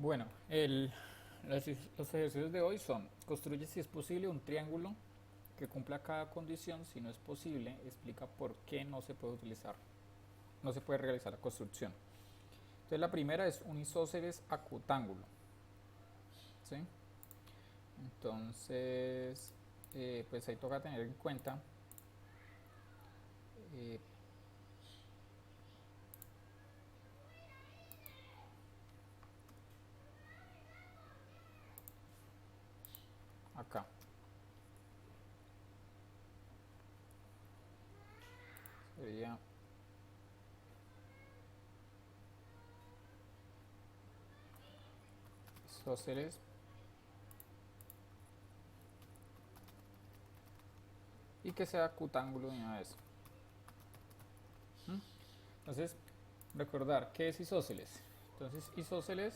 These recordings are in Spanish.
Bueno, los ejercicios de hoy son: construye si es posible un triángulo que cumpla cada condición. Si no es posible, explica por qué no se puede utilizar, no se puede realizar la construcción. Entonces la primera es un isósceles acutángulo, ¿sí? Entonces, pues ahí toca tener en cuenta, eh, acá sería isósceles y que sea acutángulo de una vez. ¿Mm? Entonces, recordar qué es isósceles. Entonces, isósceles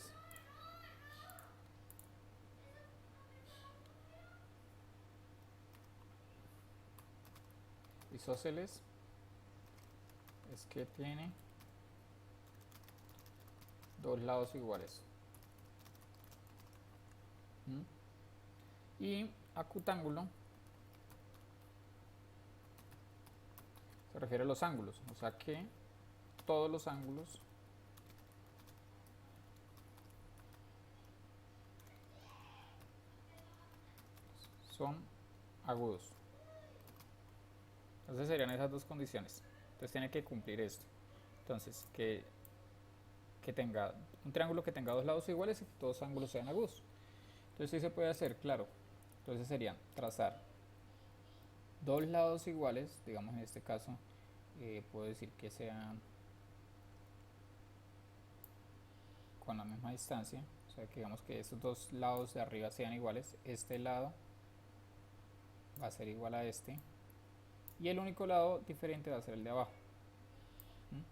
es que tiene dos lados iguales. ¿Mm? Y acutángulo se refiere a los ángulos, o sea que todos los ángulos son agudos. Entonces serían esas dos condiciones. Entonces tiene que cumplir esto. Entonces, que tenga un triángulo que tenga dos lados iguales y que todos los ángulos sean agudos. Entonces sí se puede hacer, claro. Entonces sería trazar dos lados iguales, digamos en este caso, puedo decir que sean con la misma distancia, o sea que digamos que estos dos lados de arriba sean iguales. Este lado va a ser igual a este y el único lado diferente va a ser el de abajo.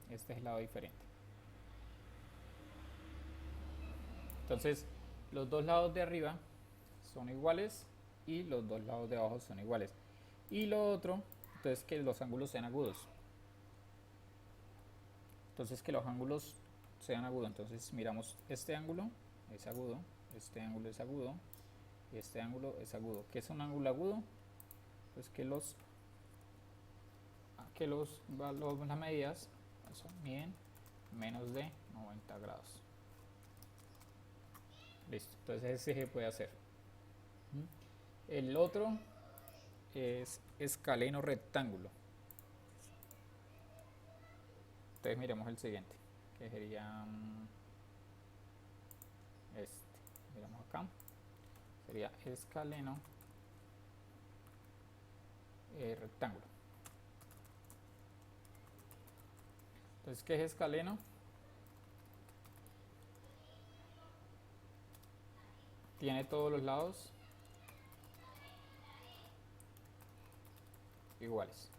Este es el lado diferente. Entonces los dos lados de arriba son iguales y los dos lados de abajo son iguales. Y lo otro, entonces que los ángulos sean agudos. Entonces que los ángulos sean agudos. Entonces miramos, este ángulo es agudo, este ángulo es agudo y este ángulo es agudo. ¿Qué es un ángulo agudo? Pues las medidas eso, miden menos de 90 grados. Listo, entonces ese se puede hacer. El otro es escaleno rectángulo. Entonces miremos el siguiente, que sería este. Miramos acá, sería escaleno rectángulo. Entonces, ¿qué es escaleno? Tiene todos los lados iguales.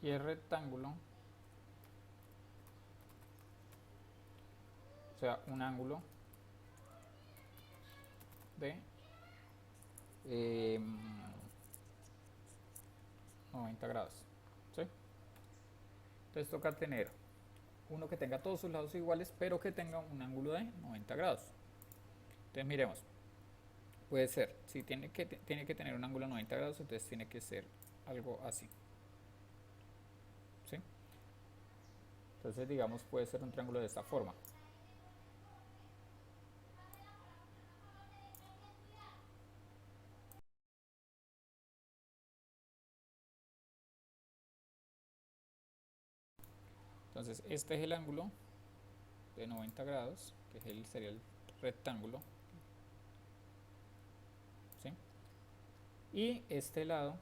Y el rectángulo, o sea, un ángulo de 90 grados. ¿Sí? Entonces toca tener uno que tenga todos sus lados iguales, pero que tenga un ángulo de 90 grados. Entonces miremos, puede ser, si tiene que tener un ángulo de 90 grados, entonces tiene que ser algo así. ¿Sí? Entonces digamos puede ser un triángulo de esta forma. Entonces este es el ángulo de 90 grados, que es sería el rectángulo. ¿Sí? Y este lado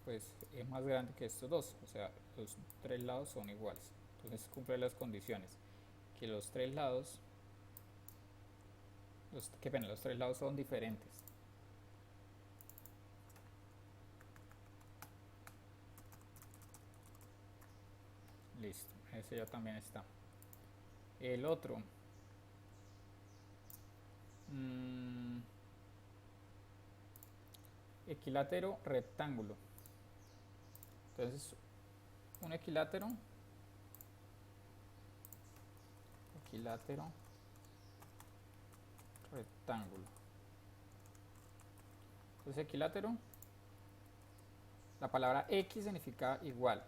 pues es más grande que estos dos, o sea, los tres lados son iguales. Entonces cumple las condiciones, que los tres lados, los tres lados son diferentes. Listo, ese ya también está. El otro, mmm, equilátero rectángulo. Entonces un equilátero equilátero, rectángulo. Entonces equilátero, la palabra X significa igual,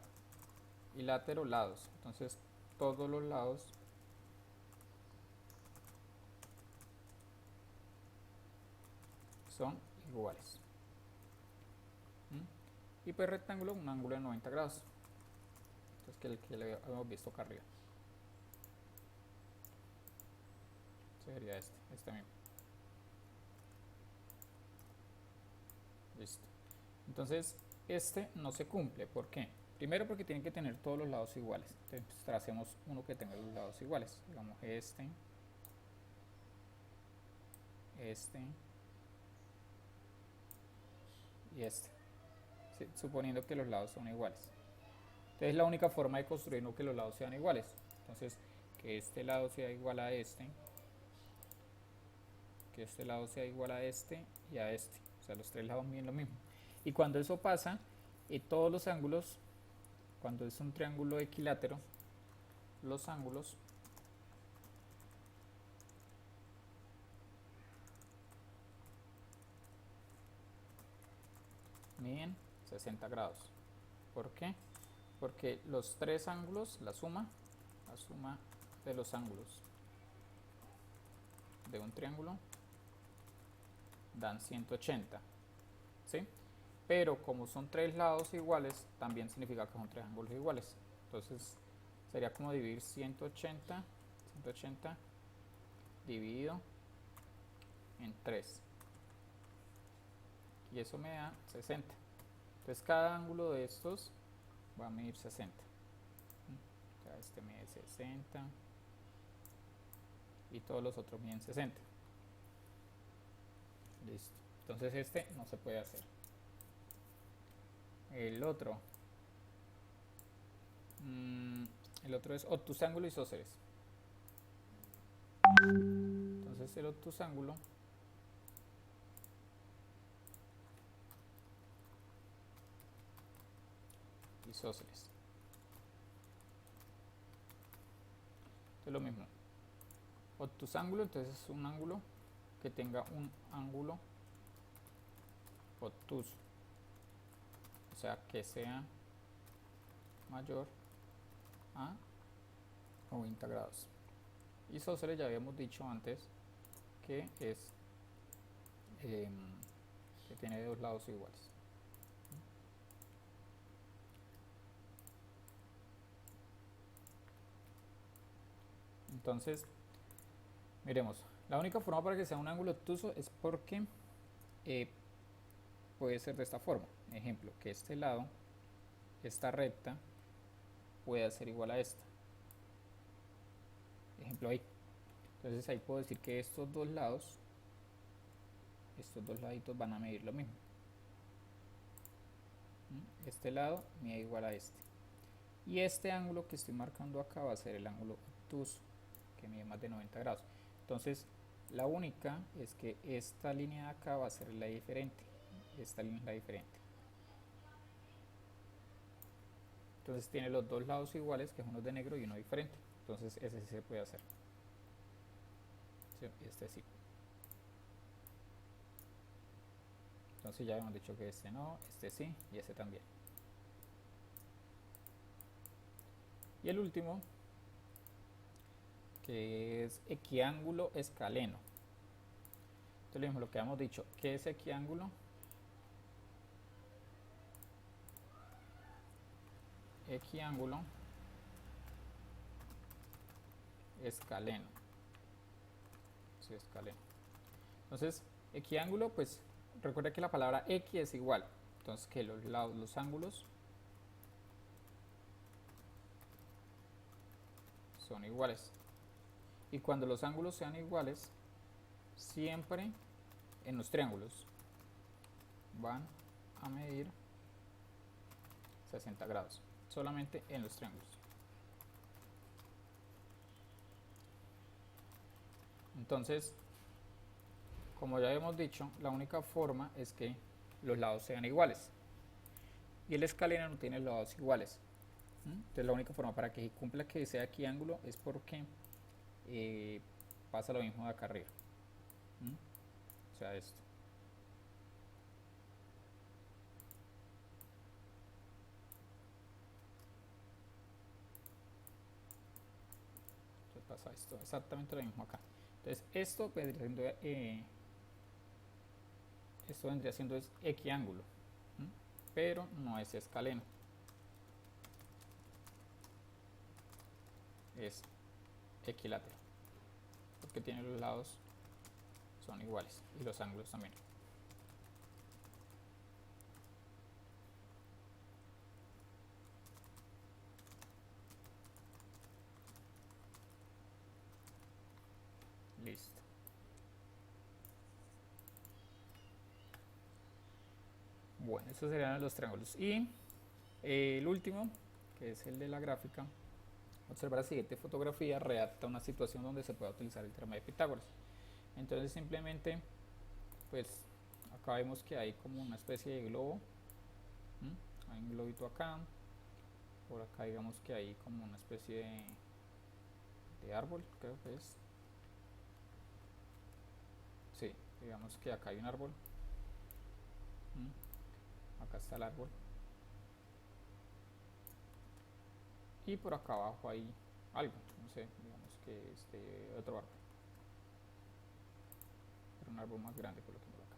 y látero, lados. Entonces todos los lados son iguales. Y pues rectángulo, un ángulo de 90 grados. Entonces que el que le hemos visto acá arriba. Sería este mismo. Listo. Entonces este no se cumple. ¿Por qué? Primero porque tienen que tener todos los lados iguales. Entonces tracemos uno que tenga los lados iguales. Digamos este y este. Sí, suponiendo que los lados son iguales. Entonces la única forma de construir no que los lados sean iguales. Entonces que este lado sea igual a este. Que este lado sea igual a este y a este. O sea, los tres lados miden lo mismo. Y cuando eso pasa, todos los ángulos, cuando es un triángulo equilátero, los ángulos miden 60 grados. ¿Por qué? Porque los tres ángulos, la suma de los ángulos de un triángulo dan 180, ¿sí? Pero como son tres lados iguales, también significa que son tres ángulos iguales. Entonces sería como dividir 180 dividido en 3. Y eso me da 60. Entonces cada ángulo de estos va a medir 60. O sea, este mide 60 y todos los otros miden 60. Listo. Entonces este no se puede hacer. El otro es obtusángulo isósceles. Entonces el obtusángulo isósceles. Es lo mismo. Obtusángulo, entonces es un ángulo que tenga un ángulo obtuso. O sea, que sea mayor a 90 grados. Isósceles ya habíamos dicho antes que es que tiene dos lados iguales. Entonces, miremos, la única forma para que sea un ángulo obtuso es porque puede ser de esta forma. Ejemplo, que este lado, esta recta, pueda ser igual a esta. Ejemplo ahí. Entonces ahí puedo decir que estos dos lados, estos dos laditos van a medir lo mismo. Este lado mide igual a este. Y este ángulo que estoy marcando acá va a ser el ángulo obtuso, que mide más de 90 grados. Entonces la única es que esta línea de acá va a ser la diferente. Esta línea es la diferente. Entonces tiene los dos lados iguales, que es uno de negro y uno diferente. Entonces ese sí se puede hacer. Sí, este sí. Entonces ya hemos dicho que este no, este sí y este también. Y el último, que es equiángulo escaleno. Entonces lo que hemos dicho, ¿qué es equiángulo? Equiángulo escaleno. Sí, escaleno. Entonces, equiángulo, pues recuerda que la palabra equi es igual. Entonces que los lados, los ángulos son iguales. Y cuando los ángulos sean iguales, siempre en los triángulos van a medir 60 grados. Solamente en los triángulos. Entonces, como ya hemos dicho, la única forma es que los lados sean iguales. Y el escaleno no tiene lados iguales. Entonces la única forma para que cumpla que sea equiángulo es porque pasa lo mismo de acá arriba. O sea, esto. Entonces pasa esto, exactamente lo mismo acá. Entonces esto vendría siendo es equiángulo, pero no es escaleno, es equilátero, porque tiene los lados son iguales y los ángulos también. Listo. Bueno, estos serían los triángulos. Y el último, que es el de la gráfica, observa la siguiente fotografía, redacta una situación donde se pueda utilizar el teorema de Pitágoras. Entonces simplemente, pues acá vemos que hay como una especie de globo. Hay un globito acá. Por acá digamos que hay como una especie de árbol, creo que es. Sí, digamos que acá hay un árbol. Acá está el árbol. Y por acá abajo hay algo, no sé, digamos que este otro árbol. Pero un árbol más grande, coloquémoslo acá.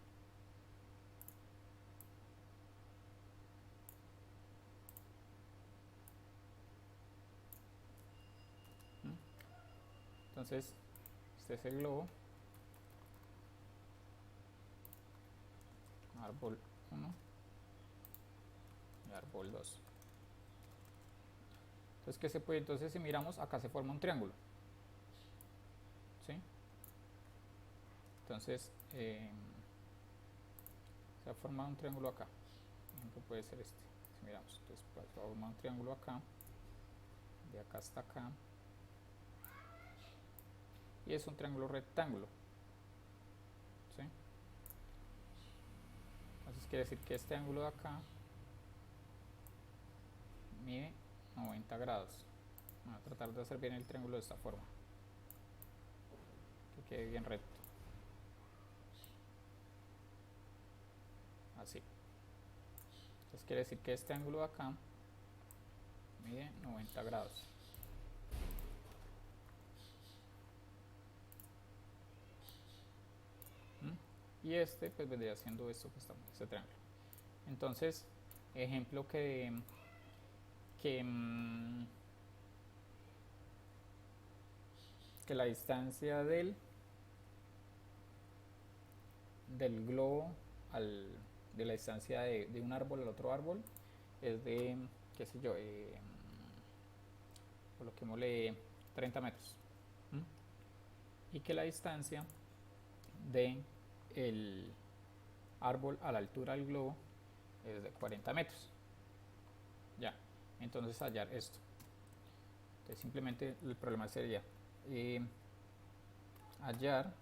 Entonces, este es el globo. Árbol 1 y árbol 2. Entonces, ¿qué se puede? Entonces, si miramos, acá se forma un triángulo. ¿Sí? Entonces, se ha formado un triángulo acá. Por ejemplo, puede ser este. Si miramos, entonces se ha formado un triángulo acá. De acá hasta acá. Y es un triángulo rectángulo. ¿Sí? Entonces quiere decir que este ángulo de acá mide 90 grados. Voy a tratar de hacer bien el triángulo de esta forma, que quede bien recto. Así. Entonces quiere decir que este ángulo de acá mide 90 grados. Y este pues vendría siendo esto que estamos, este triángulo. Entonces, ejemplo que la distancia del globo de la distancia de un árbol al otro árbol es de, qué sé yo, coloquémosle 30 metros. Y que la distancia de el árbol a la altura del globo es de 40 metros. Ya, entonces hallar esto. Entonces simplemente el problema sería hallar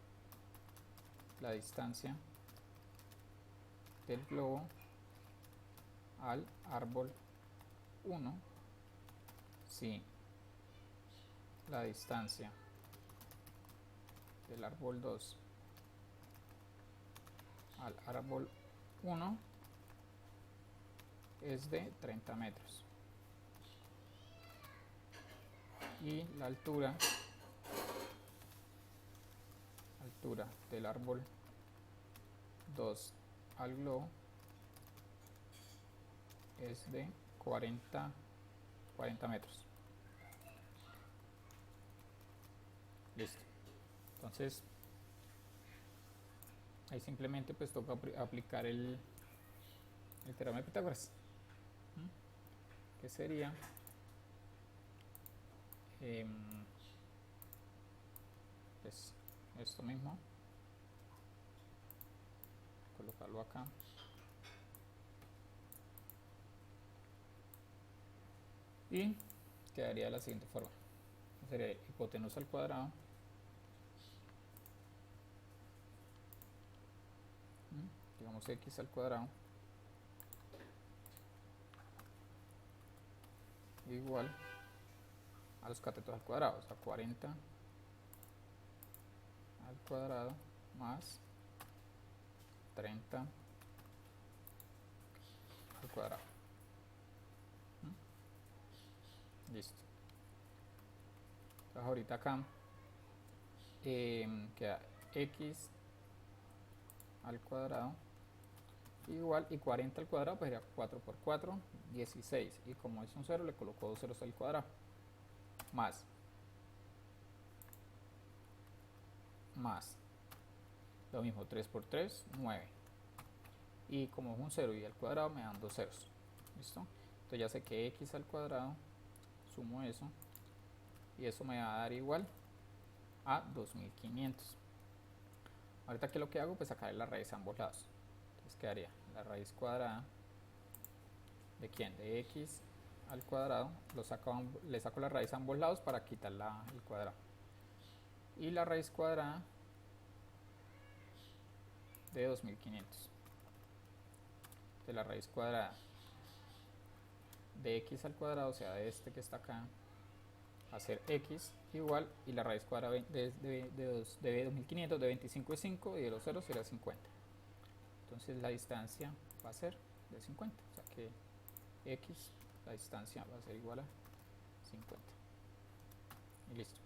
la distancia del globo al árbol 1 si la distancia del árbol 2 al árbol 1 es de 30 metros y la altura del árbol 2 al globo es de 40 metros. Listo. Entonces ahí simplemente pues toca aplicar el teorema de Pitágoras, que sería pues esto mismo, colocarlo acá y quedaría de la siguiente forma. Sería hipotenusa al cuadrado digamos x al cuadrado igual a los catetos al cuadrado, o sea 40 al cuadrado más 30 al cuadrado. Listo. Entonces ahorita acá queda x al cuadrado igual, y 40 al cuadrado pues sería 4 por 4, 16, y como es un 0 le coloco 2 ceros al cuadrado, más lo mismo, 3 por 3, 9, y como es un 0 y al cuadrado me dan 2 ceros. ¿Listo? Entonces ya sé que x al cuadrado, sumo eso, y eso me va a dar igual a 2500. Ahorita que lo que hago, pues sacar la raíz a ambos lados. Entonces quedaría la raíz cuadrada de quién, de x al cuadrado, le saco la raíz a ambos lados para quitar el cuadrado, y la raíz cuadrada de 2500 de la raíz cuadrada de x al cuadrado, o sea de este que está acá, va a ser x igual, y la raíz cuadrada de 2500 de 25 es 5, y de los ceros será 50. Entonces la distancia va a ser de 50, o sea que x, la distancia va a ser igual a 50. Y listo.